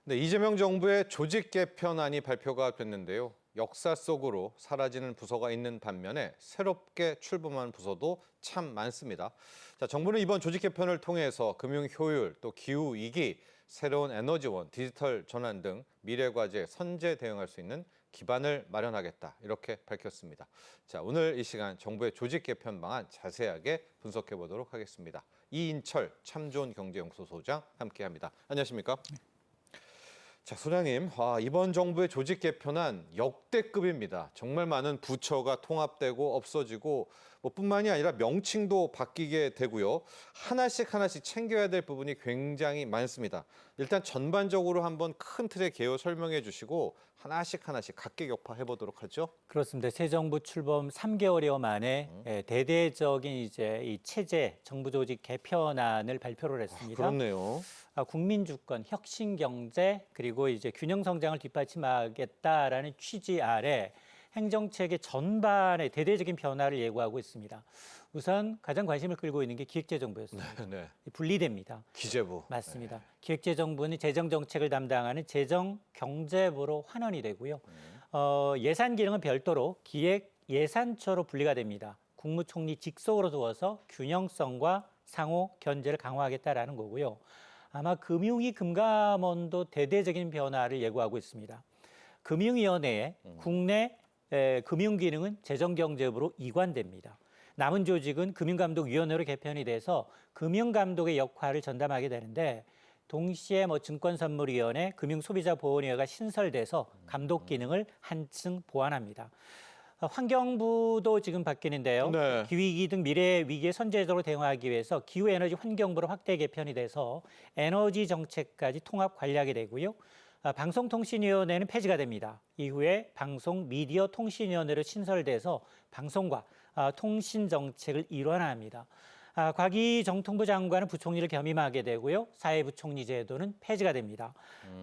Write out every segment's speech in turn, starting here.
네, 이재명 정부의 조직 개편안이 발표가 됐는데요. 역사 속으로 사라지는 부서가 있는 반면에 새롭게 출범한 부서도 참 많습니다. 자, 정부는 이번 조직 개편을 통해서 금융 효율, 또 기후 위기, 새로운 에너지원, 디지털 전환 등 미래 과제에 선제 대응할 수 있는 기반을 마련하겠다, 이렇게 밝혔습니다. 자, 오늘 이 시간 정부의 조직 개편 방안 자세하게 분석해 보도록 하겠습니다. 이인철 참좋은경제연구소 소장 함께합니다. 안녕하십니까? 자, 소장님, 이번 정부의 조직 개편안 역대급입니다. 정말 많은 부처가 통합되고 없어지고 뿐만이 아니라 명칭도 바뀌게 되고요. 하나씩 챙겨야 될 부분이 굉장히 많습니다. 일단 전반적으로 한번 큰 틀의 개요 설명해 주시고 하나씩 각계격파해 보도록 하죠. 그렇습니다. 새 정부 출범 3개월여 만에 대대적인 이제 이 체제 정부 조직 개편안을 발표를 했습니다. 그렇네요. 국민 주권, 혁신 경제 그리고 이제 균형 성장을 뒷받침하겠다라는 취지 아래 행정체계 전반의 대대적인 변화를 예고하고 있습니다. 우선 가장 관심을 끌고 있는 게 기획재정부였습니다. 네. 분리됩니다. 기재부. 맞습니다. 네. 기획재정부는 재정정책을 담당하는 재정경제부로 환원이 되고요. 예산 기능은 별도로 기획예산처로 분리가 됩니다. 국무총리 직속으로 두어서 균형성과 상호 견제를 강화하겠다라는 거고요. 아마 금융위 금감원도 대대적인 변화를 예고하고 있습니다. 금융위원회에 국내 금융기능은 재정경제부로 이관됩니다. 남은 조직은 금융감독위원회로 개편이 돼서 금융감독의 역할을 전담하게 되는데 동시에 증권선물위원회, 금융소비자보호위원회가 신설돼서 감독 기능을 한층 보완합니다. 환경부도 지금 바뀌는데요. 네. 기후위기 등 미래 위기에 선제적으로 대응하기 위해서 기후에너지 환경부로 확대 개편이 돼서 에너지 정책까지 통합 관리하게 되고요. 방송통신위원회는 폐지가 됩니다. 이후에 방송미디어통신위원회로 신설돼서 방송과 통신 정책을 일원화합니다. 과기정통부 장관은 부총리를 겸임하게 되고요. 사회부총리 제도는 폐지가 됩니다.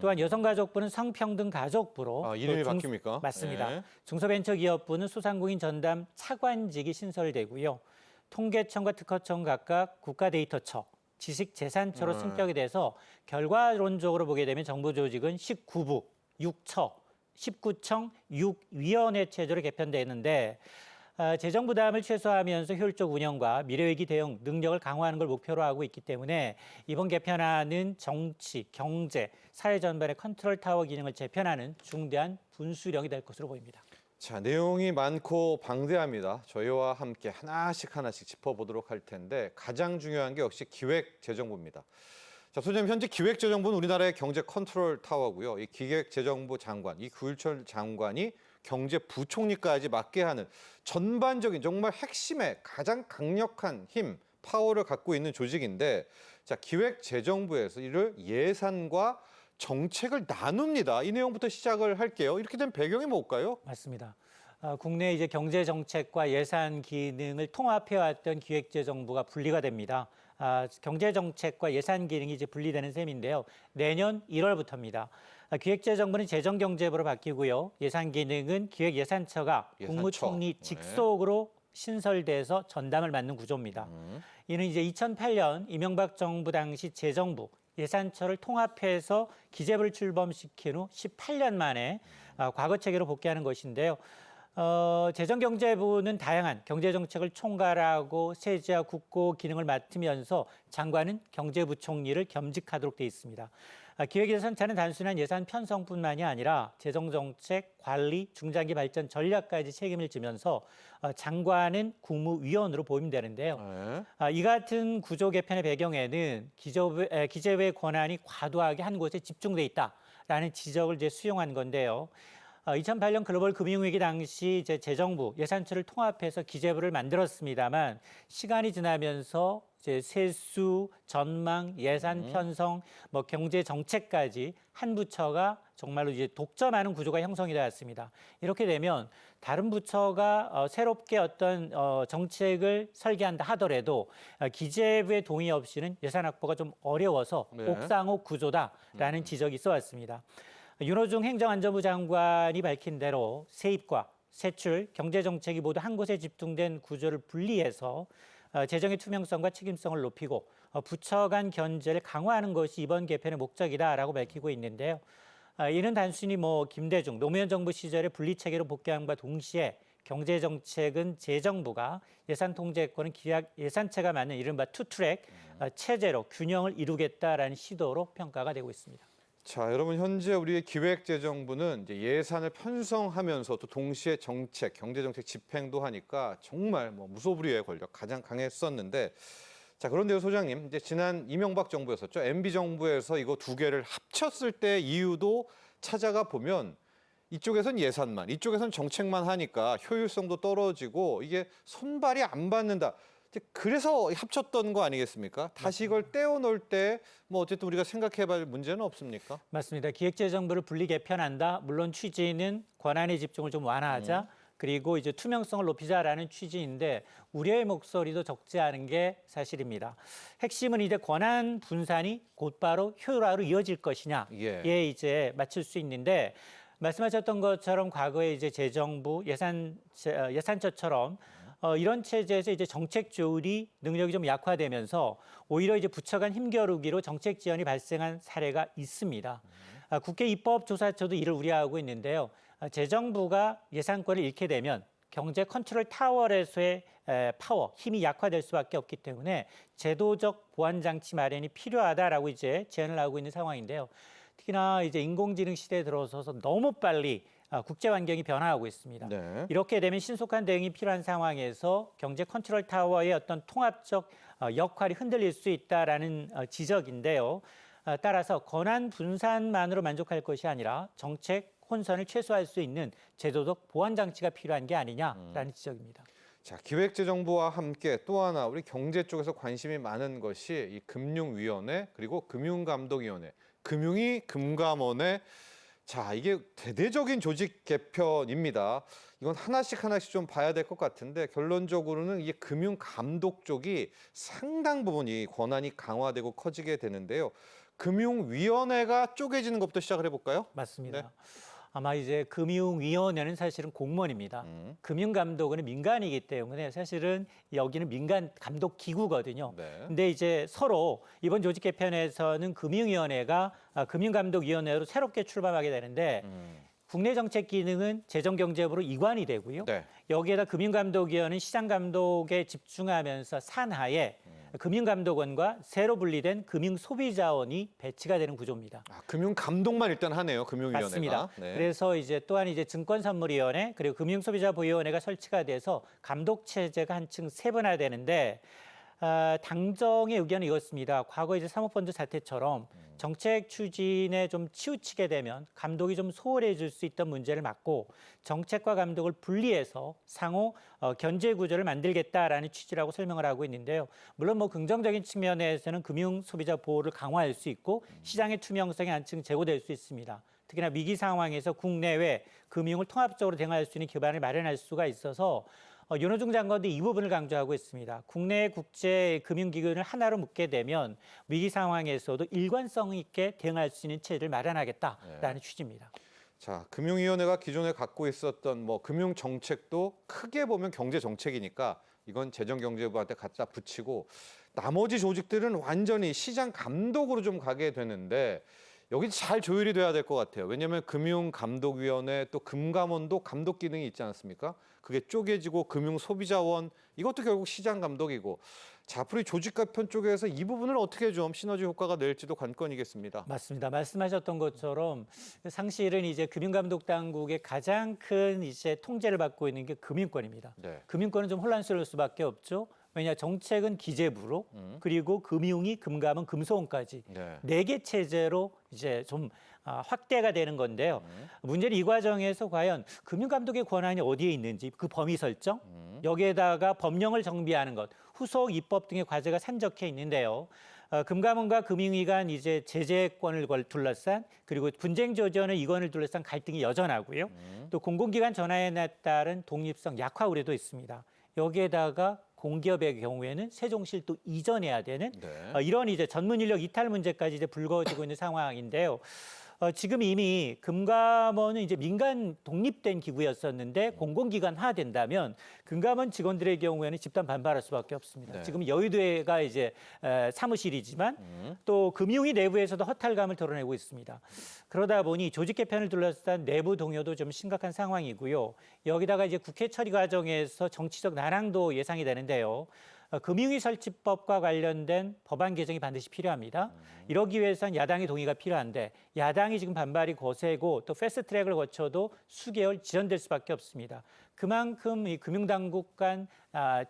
또한 여성가족부는 성평등가족부로 이름이 바뀝니까? 맞습니다. 네. 중소벤처기업부는 소상공인 전담 차관직이 신설되고요. 통계청과 특허청 각각 국가데이터처, 지식재산처로 승격이 돼서 결과론적으로 보게 되면 정부 조직은 19부, 6처, 19청, 6위원회 체제로 개편되는데 재정 부담을 최소화하면서 효율적 운영과 미래위기 대응 능력을 강화하는 걸 목표로 하고 있기 때문에 이번 개편안은 정치, 경제, 사회 전반의 컨트롤 타워 기능을 재편하는 중대한 분수령이 될 것으로 보입니다. 자, 내용이 많고 방대합니다. 저희와 함께 하나씩 짚어보도록 할 텐데 가장 중요한 게 역시 기획재정부입니다. 자, 소장님, 현재 기획재정부는 우리나라의 경제 컨트롤 타워고요. 이 기획재정부 장관, 이 구일철 장관이 경제부총리까지 맡게 하는 전반적인 정말 핵심의 가장 강력한 힘, 파워를 갖고 있는 조직인데, 자, 기획재정부에서 이를 예산과 정책을 나눕니다. 이 내용부터 시작을 할게요. 이렇게 된 배경이 뭘까요? 맞습니다. 국내 이제 경제 정책과 예산 기능을 통합해왔던 기획재정부가 분리가 됩니다. 경제 정책과 예산 기능이 이제 분리되는 셈인데요. 내년 1월부터입니다. 기획재정부는 재정경제부로 바뀌고요. 예산 기능은 기획예산처가 국무총리 직속으로 신설돼서 전담을 맡는 구조입니다. 이는 이제 2008년 이명박 정부 당시 재정부 예산처를 통합해서 기재부를 출범시킨 후 18년 만에 과거 체계로 복귀하는 것인데요. 재정경제부는 다양한 경제정책을 총괄하고 세제와 국고 기능을 맡으면서 장관은 경제부총리를 겸직하도록 되어 있습니다. 기획예산차는 단순한 예산 편성뿐만이 아니라 재정정책, 관리, 중장기 발전 전략까지 책임을 지면서 장관은 국무위원으로 보임되는데요. 이 같은 구조 개편의 배경에는 기재부의 권한이 과도하게 한 곳에 집중돼 있다라는 지적을 이제 수용한 건데요. 2008년 글로벌 금융위기 당시 이제 재정부 예산처를 통합해서 기재부를 만들었습니다만 시간이 지나면서 이제 세수, 전망, 예산 편성, 경제 정책까지 한 부처가 정말로 이제 독점하는 구조가 형성이 되었습니다. 이렇게 되면 다른 부처가 새롭게 어떤 정책을 설계한다 하더라도 기재부의 동의 없이는 예산 확보가 좀 어려워서 옥상옥 구조다라는 지적이 있어 왔습니다. 윤호중 행정안전부 장관이 밝힌 대로 세입과 세출, 경제정책이 모두 한 곳에 집중된 구조를 분리해서 재정의 투명성과 책임성을 높이고 부처 간 견제를 강화하는 것이 이번 개편의 목적이다라고 밝히고 있는데요. 이는 단순히 김대중 노무현 정부 시절의 분리체계로 복귀함과 동시에 경제정책은 재정부가 예산 통제권은 기획 예산체가 맞는 이른바 투트랙 체제로 균형을 이루겠다라는 시도로 평가가 되고 있습니다. 자, 여러분 현재 우리의 기획재정부는 이제 예산을 편성하면서 또 동시에 정책, 경제정책 집행도 하니까 정말 무소불위의 권력 가장 강했었는데 자, 그런데요, 소장님, 이제 지난 이명박 정부였었죠. MB 정부에서 이거 두 개를 합쳤을 때 이유도 찾아가 보면 이쪽에선 예산만, 이쪽에선 정책만 하니까 효율성도 떨어지고 이게 손발이 안 받는다. 그래서 합쳤던 거 아니겠습니까? 다시 이걸 떼어놓을 때 어쨌든 우리가 생각해볼 문제는 없습니까? 맞습니다. 기획재정부를 분리 개편한다. 물론 취지는 권한의 집중을 좀 완화하자. 그리고 이제 투명성을 높이자라는 취지인데 우려의 목소리도 적지 않은 게 사실입니다. 핵심은 이제 권한 분산이 곧바로 효율화로 이어질 것이냐에 이제 맞출 수 있는데 말씀하셨던 것처럼 과거에 이제 재정부 예산처처럼 이런 체제에서 이제 정책 조율이 능력이 좀 약화되면서 오히려 이제 부처 간 힘겨루기로 정책 지연이 발생한 사례가 있습니다. 국회 입법조사처도 이를 우려하고 있는데요. 재정부가 예산권을 잃게 되면 경제 컨트롤 타워에서의 파워, 힘이 약화될 수밖에 없기 때문에 제도적 보완 장치 마련이 필요하다라고 이제 제안을 하고 있는 상황인데요. 특히나 이제 인공지능 시대에 들어서서 너무 빨리 국제 환경이 변화하고 있습니다. 네. 이렇게 되면 신속한 대응이 필요한 상황에서 경제 컨트롤 타워의 어떤 통합적 역할이 흔들릴 수 있다라는 지적인데요. 따라서 권한 분산만으로 만족할 것이 아니라 정책 혼선을 최소화할 수 있는 제도적 보완 장치가 필요한 게 아니냐라는 지적입니다. 자, 기획재정부와 함께 또 하나 우리 경제 쪽에서 관심이 많은 것이 이 금융위원회 그리고 금융감독위원회, 금융위 금감원의 자, 이게 대대적인 조직 개편입니다. 이건 하나씩 좀 봐야 될 것 같은데 결론적으로는 이게 금융감독 쪽이 상당 부분 이 권한이 강화되고 커지게 되는데요. 금융위원회가 쪼개지는 것부터 시작을 해볼까요? 맞습니다. 네. 아마 이제 금융위원회는 사실은 공무원입니다. 금융감독은 민간이기 때문에 사실은 여기는 민간 감독 기구거든요. 네. 근데 이제 서로 이번 조직 개편에서는 금융위원회가 금융감독위원회로 새롭게 출범하게 되는데 국내 정책 기능은 재정경제부로 이관이 되고요. 네. 여기에다 금융감독위원회는 시장감독에 집중하면서 산하에 금융감독원과 새로 분리된 금융소비자원이 배치가 되는 구조입니다. 금융감독만 일단 하네요, 금융위원회가. 맞습니다. 네. 그래서 이제 또한 이제 증권선물위원회 그리고 금융소비자보호위원회가 설치가 돼서 감독 체제가 한층 세분화되는데 당정의 의견은 이렇습니다. 과거 이제 사모펀드 사태처럼 정책 추진에 좀 치우치게 되면 감독이 좀 소홀해질 수 있던 문제를 막고 정책과 감독을 분리해서 상호 견제 구조를 만들겠다라는 취지라고 설명을 하고 있는데요. 물론 긍정적인 측면에서는 금융 소비자 보호를 강화할 수 있고 시장의 투명성이 한층 제고될 수 있습니다. 특히나 위기 상황에서 국내외 금융을 통합적으로 대응할 수 있는 기반을 마련할 수가 있어서 윤호중 장관도 이 부분을 강조하고 있습니다. 국내 국제 금융기관을 하나로 묶게 되면 위기 상황에서도 일관성 있게 대응할 수 있는 체제를 마련하겠다라는 취지입니다. 자, 금융위원회가 기존에 갖고 있었던 금융 정책도 크게 보면 경제 정책이니까 이건 재정경제부한테 갖다 붙이고 나머지 조직들은 완전히 시장 감독으로 좀 가게 되는데 여기 잘 조율이 돼야 될 것 같아요. 왜냐하면 금융감독위원회 또 금감원도 감독 기능이 있지 않습니까? 그게 쪼개지고 금융소비자원 이것도 결국 시장 감독이고 자, 앞으로 이 조직 개편 쪽에서 이 부분을 어떻게 좀 시너지 효과가 낼지도 관건이겠습니다. 맞습니다. 말씀하셨던 것처럼 상실은 이제 금융감독 당국의 가장 큰 이제 통제를 받고 있는 게 금융권입니다. 네. 금융권은 좀 혼란스러울 수밖에 없죠. 왜냐 정책은 기재부로 그리고 금융이 금감원 금소원까지 네 개 체제로 이제 좀 확대가 되는 건데요. 문제는 이 과정에서 과연 금융감독의 권한이 어디에 있는지 그 범위 설정 여기에다가 법령을 정비하는 것 후속 입법 등의 과제가 산적해 있는데요. 금감원과 금융위 간 이제 제재권을 둘러싼 그리고 분쟁 조정의 이권을 둘러싼 갈등이 여전하고요. 또 공공기관 전환에 따른 독립성 약화 우려도 있습니다. 여기에다가 공기업의 경우에는 세종실도 이전해야 되는 이런 이제 전문 인력 이탈 문제까지 이제 불거지고 있는 상황인데요. 지금 이미 금감원은 이제 민간 독립된 기구였었는데 공공기관화된다면 금감원 직원들의 경우에는 집단 반발할 수밖에 없습니다. 네. 지금 여의도가 이제 사무실이지만 또 금융위 내부에서도 허탈감을 드러내고 있습니다. 그러다 보니 조직 개편을 둘러싼 내부 동요도 좀 심각한 상황이고요. 여기다가 이제 국회 처리 과정에서 정치적 난항도 예상이 되는데요. 금융위 설치법과 관련된 법안 개정이 반드시 필요합니다. 이러기 위해선 야당의 동의가 필요한데 야당이 지금 반발이 거세고 또 패스트트랙을 거쳐도 수개월 지연될 수밖에 없습니다. 그만큼 이 금융당국 간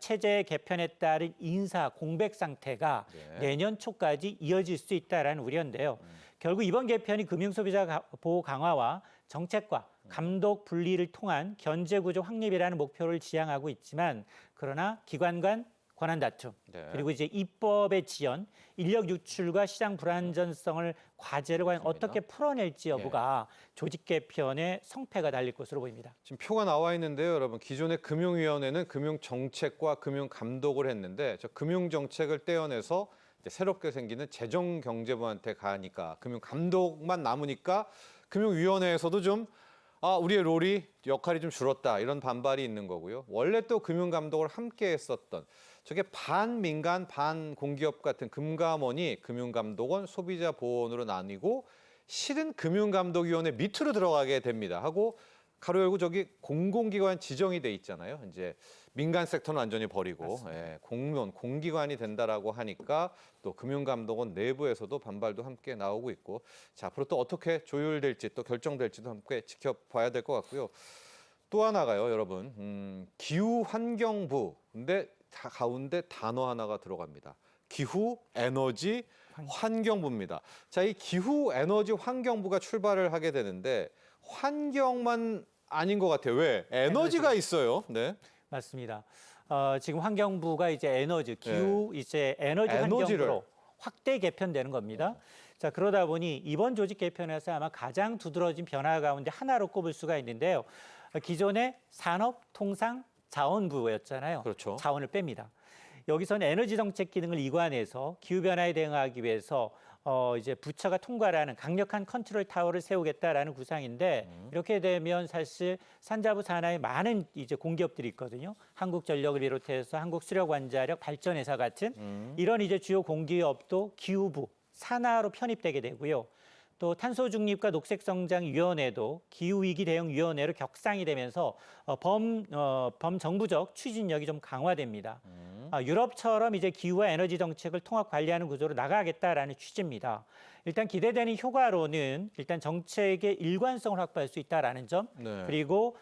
체제 개편에 따른 인사 공백 상태가 내년 초까지 이어질 수 있다라는 우려인데요. 결국 이번 개편이 금융소비자 보호 강화와 정책과 감독 분리를 통한 견제구조 확립이라는 목표를 지향하고 있지만 그러나 기관 간 권한 다툼, 그리고 이제 입법의 지연, 인력 유출과 시장 불안전성을 과제를 과연 어떻게 풀어낼지 여부가 조직 개편의 성패가 달릴 것으로 보입니다. 지금 표가 나와 있는데요, 여러분. 기존의 금융위원회는 금융정책과 금융감독을 했는데 저 금융정책을 떼어내서 이제 새롭게 생기는 재정경제부한테 가니까 금융감독만 남으니까 금융위원회에서도 좀 우리의 롤이 역할이 좀 줄었다 이런 반발이 있는 거고요. 원래 또 금융감독을 함께 했었던 저게 반민간 반공기업 같은 금감원이 금융감독원 소비자보호원으로 나뉘고 실은 금융감독위원회 밑으로 들어가게 됩니다. 하고 가로 열고 저기 공공기관 지정이 돼 있잖아요. 이제 민간 섹터는 완전히 버리고 공무원, 공기관이 된다라고 하니까 또 금융감독원 내부에서도 반발도 함께 나오고 있고 자, 앞으로 또 어떻게 조율될지 또 결정될지도 함께 지켜봐야 될 것 같고요. 또 하나가요, 여러분. 기후환경부. 근데 가운데 단어 하나가 들어갑니다. 기후, 에너지, 환경부입니다. 자, 이 기후, 에너지, 환경부가 출발을 하게 되는데 환경만 아닌 것 같아요. 왜? 에너지가 있어요. 네. 맞습니다. 지금 환경부가 이제 에너지, 기후, 이제 에너지 환경부로 확대 개편되는 겁니다. 자, 그러다 보니 이번 조직 개편에서 아마 가장 두드러진 변화 가운데 하나로 꼽을 수가 있는데요. 기존의 산업통상자원부였잖아요. 그렇죠. 자원을 뺍니다. 여기서는 에너지 정책 기능을 이관해서 기후 변화에 대응하기 위해서 이제 부처가 통과를 하는 강력한 컨트롤 타워를 세우겠다라는 구상인데 이렇게 되면 사실 산자부 산하에 많은 이제 공기업들이 있거든요. 한국전력을 비롯해서 한국수력원자력 발전회사 같은 이런 이제 주요 공기업도 기후부 산하로 편입되게 되고요. 또 탄소중립과 녹색성장위원회도 기후위기 대응위원회로 격상이 되면서 범정부적 추진력이 좀 강화됩니다. 유럽처럼 이제 기후와 에너지 정책을 통합 관리하는 구조로 나가겠다라는 취지입니다. 일단 기대되는 효과로는 일단 정책의 일관성을 확보할 수 있다라는 점, 그리고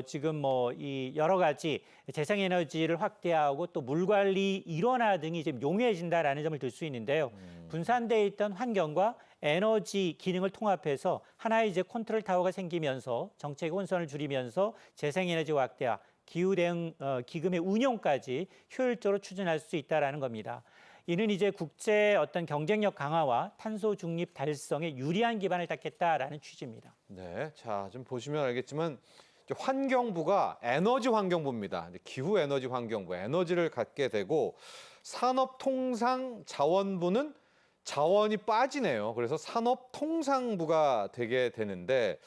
지금 이 여러 가지 재생에너지를 확대하고 또 물 관리 일원화 등이 이제 용이해진다라는 점을 들 수 있는데요. 분산돼 있던 환경과 에너지 기능을 통합해서 하나의 이제 컨트롤 타워가 생기면서 정책의 혼선을 줄이면서 재생에너지 확대와 기후 대응 기금의 운용까지 효율적으로 추진할 수 있다라는 겁니다. 이는 이제 국제 어떤 경쟁력 강화와 탄소 중립 달성에 유리한 기반을 닦겠다라는 취지입니다. 네, 자, 좀 보시면 알겠지만 환경부가 에너지 환경부입니다. 기후 에너지 환경부, 에너지를 갖게 되고 산업통상자원부는 자원이 빠지네요. 그래서 산업통상부가 되게 되는데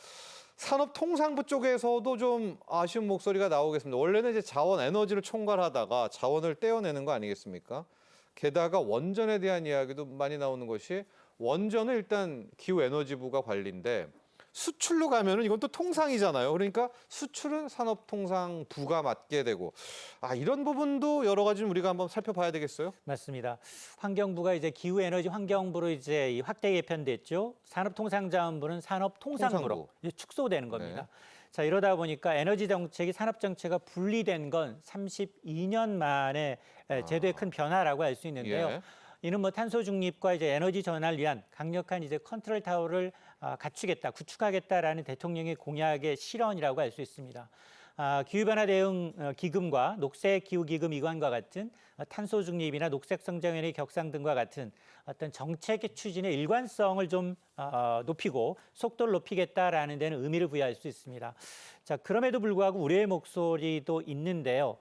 산업통상부 쪽에서도 좀 아쉬운 목소리가 나오겠습니다. 원래는 이제 자원, 에너지를 총괄하다가 자원을 떼어내는 거 아니겠습니까? 게다가 원전에 대한 이야기도 많이 나오는 것이 원전은 일단 기후에너지부가 관리인데 수출로 가면은 이건 또 통상이잖아요. 그러니까 수출은 산업통상부가 맡게 되고 이런 부분도 여러 가지 우리가 한번 살펴봐야 되겠어요. 맞습니다. 환경부가 이제 기후에너지 환경부로 이제 확대 개편됐죠. 산업통상자원부는 산업통상부로 이제 축소되는 겁니다. 자, 이러다 보니까 에너지 정책이 산업 정책과 분리된 건 32년 만에 제도의 큰 변화라고 할 수 있는데요. 이는 탄소 중립과 이제 에너지 전환을 위한 강력한 이제 컨트롤 타워를 갖추겠다, 구축하겠다라는 대통령의 공약의 실언이라고 할 수 있습니다. 기후변화 대응 기금과 녹색기후기금 이관과 같은 탄소 중립이나 녹색성장위원회 격상 등과 같은 어떤 정책의 추진의 일관성을 좀 높이고 속도를 높이겠다라는 데는 의미를 부여할 수 있습니다. 자, 그럼에도 불구하고 우려의 목소리도 있는데요.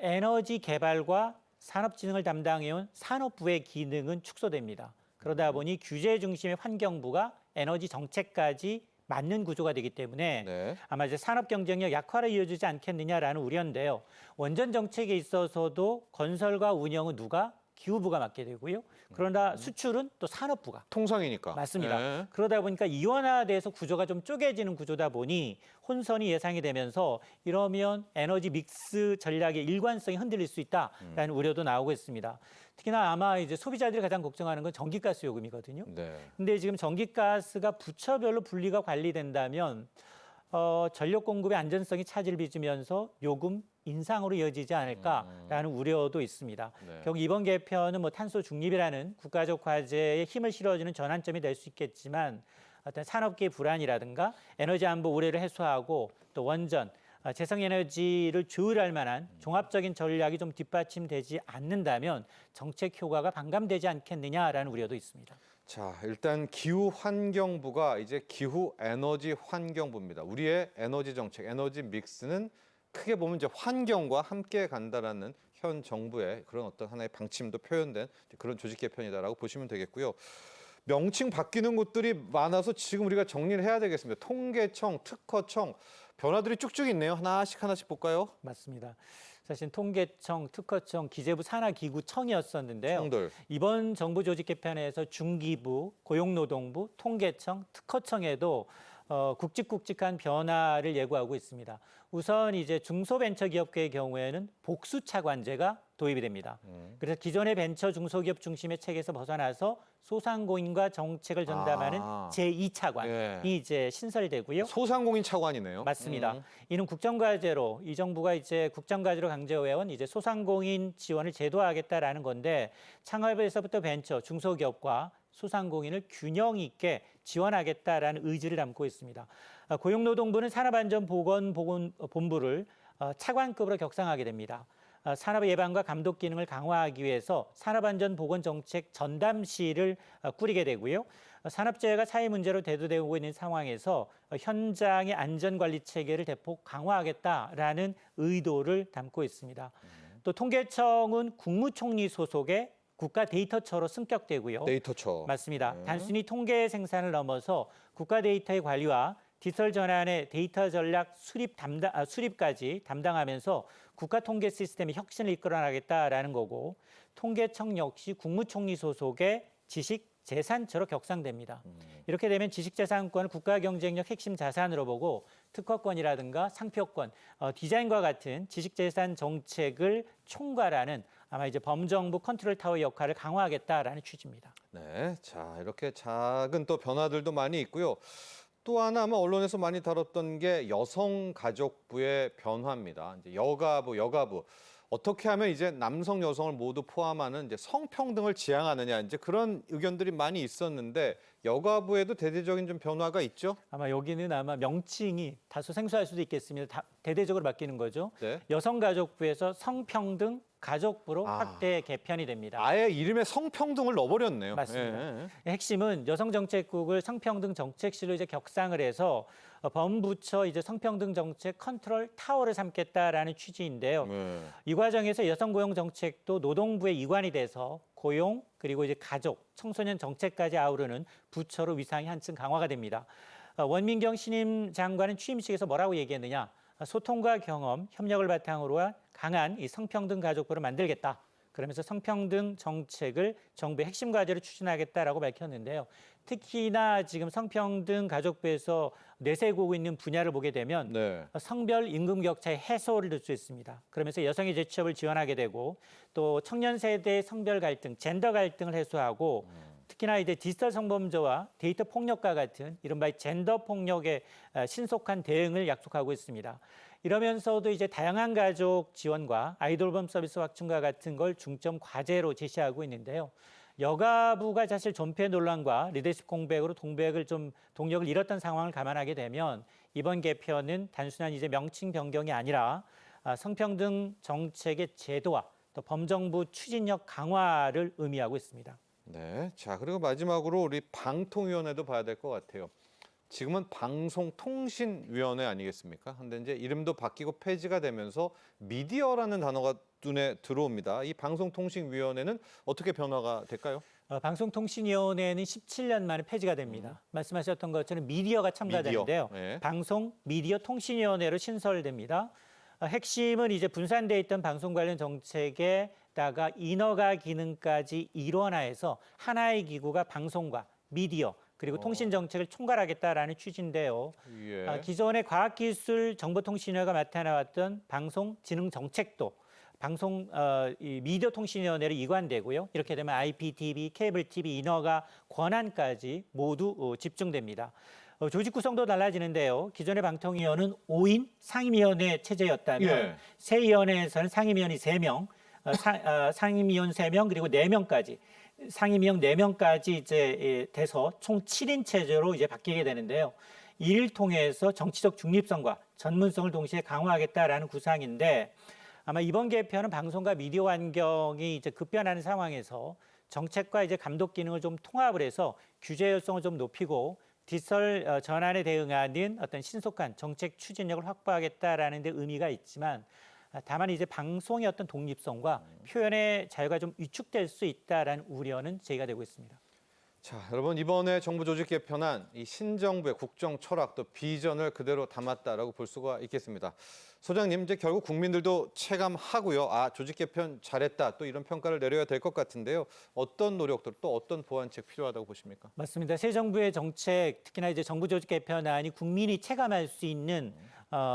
에너지 개발과 산업진흥을 담당해온 산업부의 기능은 축소됩니다. 그러다 보니 규제 중심의 환경부가 에너지 정책까지 맞는 구조가 되기 때문에 네. 아마 이제 산업 경쟁력 약화로 이어지지 않겠느냐라는 우려인데요. 원전 정책에 있어서도 건설과 운영은 누가? 기후부가 맡게 되고요. 그러나 수출은 또 산업부가. 통상이니까. 맞습니다. 네. 그러다 보니까 이원화돼서 구조가 좀 쪼개지는 구조다 보니 혼선이 예상이 되면서 이러면 에너지 믹스 전략의 일관성이 흔들릴 수 있다라는 우려도 나오고 있습니다. 특히나 아마 이제 소비자들이 가장 걱정하는 건 전기가스 요금이거든요. 네. 근데 지금 전기가스가 부처별로 분리가 관리된다면 전력 공급의 안전성이 차질을 빚으면서 요금 인상으로 이어지지 않을까라는 우려도 있습니다. 네. 결국 이번 개편은 뭐 탄소 중립이라는 국가적 과제에 힘을 실어주는 전환점이 될 수 있겠지만 어떤 산업계의 불안이라든가 에너지 안보 우려를 해소하고 또 원전, 재생에너지를 조율할 만한 종합적인 전략이 좀 뒷받침되지 않는다면 정책 효과가 반감되지 않겠느냐라는 우려도 있습니다. 자, 일단 기후환경부가 이제 기후에너지환경부입니다. 우리의 에너지 정책, 에너지 믹스는 크게 보면 이제 환경과 함께 간다라는 현 정부의 그런 어떤 하나의 방침도 표현된 그런 조직 개편이다라고 보시면 되겠고요. 명칭 바뀌는 곳들이 많아서 지금 우리가 정리를 해야 되겠습니다. 통계청, 특허청, 변화들이 쭉쭉 있네요. 하나씩 볼까요? 맞습니다. 사실 통계청, 특허청, 기재부 산하기구청이었었는데요. 청들. 이번 정부 조직 개편에서 중기부, 고용노동부, 통계청, 특허청에도 굵직굵직한 변화를 예고하고 있습니다. 우선 이제 중소벤처기업계의 경우에는 복수차관제가 도입이 됩니다. 그래서 기존의 벤처 중소기업 중심의 체계에서 벗어나서 소상공인과 정책을 전담하는 제2차관이 예. 이제 신설되고요. 소상공인 차관이네요. 맞습니다. 이는 국정과제로 이 정부가 이제 국정과제로 강제해온 이제 소상공인 지원을 제도화하겠다라는 건데 창업에서부터 벤처, 중소기업과 소상공인을 균형 있게 지원하겠다라는 의지를 담고 있습니다. 고용노동부는 산업안전보건본부를 차관급으로 격상하게 됩니다. 산업 예방과 감독 기능을 강화하기 위해서 산업안전보건정책 전담실을 꾸리게 되고요. 산업재해가 사회 문제로 대두되고 있는 상황에서 현장의 안전관리 체계를 대폭 강화하겠다라는 의도를 담고 있습니다. 또 통계청은 국무총리 소속의 국가 데이터처로 승격되고요. 데이터처. 맞습니다. 단순히 통계 생산을 넘어서 국가 데이터의 관리와 디지털 전환의 데이터 전략 수립까지 담당하면서 국가 통계 시스템의 혁신을 이끌어나가겠다라는 거고 통계청 역시 국무총리 소속의 지식재산처로 격상됩니다. 이렇게 되면 지식재산권을 국가 경쟁력 핵심 자산으로 보고 특허권이라든가 상표권, 디자인과 같은 지식재산 정책을 총괄하는 아마 이제 범정부 컨트롤 타워 역할을 강화하겠다라는 취지입니다. 네, 자 이렇게 작은 또 변화들도 많이 있고요. 또 하나 아마 언론에서 많이 다뤘던 게 여성가족부의 변화입니다. 이제 여가부 어떻게 하면 이제 남성 여성을 모두 포함하는 이제 성평등을 지향하느냐 이제 그런 의견들이 많이 있었는데 여가부에도 대대적인 좀 변화가 있죠. 아마 여기는 아마 명칭이 다소 생소할 수도 있겠습니다. 대대적으로 바뀌는 거죠. 네. 여성가족부에서 성평등 가족부로 확대 개편이 됩니다. 아예 이름에 성평등을 넣어버렸네요. 맞습니다. 예. 핵심은 여성정책국을 성평등 정책실로 이제 격상을 해서 범부처 이제 성평등 정책 컨트롤 타워를 삼겠다라는 취지인데요. 이 과정에서 여성고용 정책도 노동부의 이관이 돼서 고용 그리고 이제 가족, 청소년 정책까지 아우르는 부처로 위상이 한층 강화가 됩니다. 원민경 신임 장관은 취임식에서 뭐라고 얘기했느냐? 소통과 경험, 협력을 바탕으로 한 강한 이 성평등 가족부를 만들겠다. 그러면서 성평등 정책을 정부의 핵심 과제로 추진하겠다라고 밝혔는데요. 특히나 지금 성평등 가족부에서 내세우고 있는 분야를 보게 되면 네. 성별 임금 격차의 해소를 들 수 있습니다. 그러면서 여성의 재취업을 지원하게 되고 또 청년 세대의 성별 갈등, 젠더 갈등을 해소하고 특히나 이제 디지털 성범죄와 데이터 폭력과 같은 이른바 젠더 폭력의 신속한 대응을 약속하고 있습니다. 이러면서도 이제 다양한 가족 지원과 아이돌범 서비스 확충과 같은 걸 중점 과제로 제시하고 있는데요. 여가부가 사실 존폐 논란과 리더십 공백으로 동력을 잃었던 상황을 감안하게 되면 이번 개편은 단순한 이제 명칭 변경이 아니라 성평등 정책의 제도화, 또 범정부 추진력 강화를 의미하고 있습니다. 네. 자, 그리고 마지막으로 우리 방통위원회도 봐야 될 것 같아요. 지금은 방송통신위원회 아니겠습니까? 근데 이제 이름도 바뀌고 폐지가 되면서 미디어라는 단어가 눈에 들어옵니다. 이 방송통신위원회는 어떻게 변화가 될까요? 방송통신위원회는 17년 만에 폐지가 됩니다. 말씀하셨던 것처럼 미디어가 첨가되는데요. 미디어, 네. 방송 미디어 통신위원회로 신설됩니다. 핵심은 이제 분산돼 있던 방송 관련 정책에다가 인허가 기능까지 일원화해서 하나의 기구가 방송과 미디어 그리고 통신 정책을 총괄하겠다라는 취지인데요. 예. 기존의 과학기술정보통신위원회가 맡아나왔던 방송진흥정책도 이 미디어 통신위원회로 이관되고요. 이렇게 되면 IPTV, 케이블 TV 인허가 권한까지 모두 집중됩니다. 조직 구성도 달라지는데요. 기존의 방통위원회는 5인 상임위원회 체제였다면 예. 새 위원회에서는 상임위원이 3명, 상임위원 3명 그리고 4명까지 상임위원 4명까지 이제 돼서 총 7인 체제로 이제 바뀌게 되는데요. 이를 통해서 정치적 중립성과 전문성을 동시에 강화하겠다라는 구상인데 아마 이번 개편은 방송과 미디어 환경이 이제 급변하는 상황에서 정책과 이제 감독 기능을 좀 통합을 해서 규제 효율성을 좀 높이고 디지털 전환에 대응하는 어떤 신속한 정책 추진력을 확보하겠다라는 데 의미가 있지만 다만 이제 방송의 어떤 독립성과 표현의 자유가 좀 위축될 수 있다라는 우려는 제기가 되고 있습니다. 자, 여러분 이번에 정부 조직 개편안 이 신정부의 국정 철학 또 비전을 그대로 담았다라고 볼 수가 있겠습니다. 소장님, 이제 결국 국민들도 체감하고요. 아, 조직 개편 잘했다. 또 이런 평가를 내려야 될 것 같은데요. 어떤 노력들 또 어떤 보완책 필요하다고 보십니까? 맞습니다. 새 정부의 정책, 특히나 이제 정부 조직 개편안이 국민이 체감할 수 있는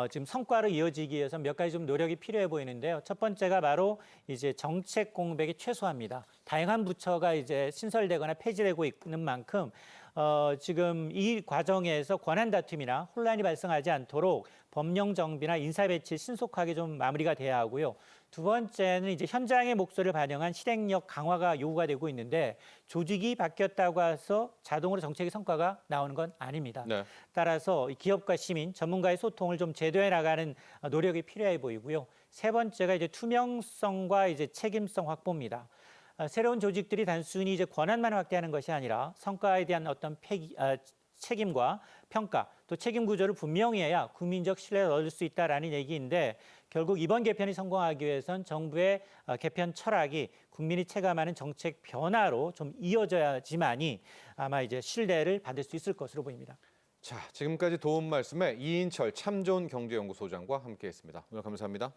지금 성과로 이어지기 위해서 몇 가지 좀 노력이 필요해 보이는데요. 첫 번째가 바로 이제 정책 공백이 최소화입니다. 다양한 부처가 이제 신설되거나 폐지되고 있는 만큼 지금 이 과정에서 권한 다툼이나 혼란이 발생하지 않도록 법령 정비나 인사 배치 신속하게 좀 마무리가 돼야 하고요. 두 번째는 이제 현장의 목소리를 반영한 실행력 강화가 요구가 되고 있는데 조직이 바뀌었다고 해서 자동으로 정책의 성과가 나오는 건 아닙니다. 네. 따라서 기업과 시민, 전문가의 소통을 좀 제도해 나가는 노력이 필요해 보이고요. 세 번째가 이제 투명성과 이제 책임성 확보입니다. 새로운 조직들이 단순히 이제 권한만 확대하는 것이 아니라 성과에 대한 어떤 책임과 평가, 또 책임 구조를 분명히 해야 국민적 신뢰를 얻을 수 있다라는 얘기인데 결국 이번 개편이 성공하기 위해선 정부의 개편 철학이 국민이 체감하는 정책 변화로 좀 이어져야지만이 아마 이제 신뢰를 받을 수 있을 것으로 보입니다. 자, 지금까지 도움 말씀에 이인철 참 좋은 경제연구소장과 함께했습니다. 오늘 감사합니다.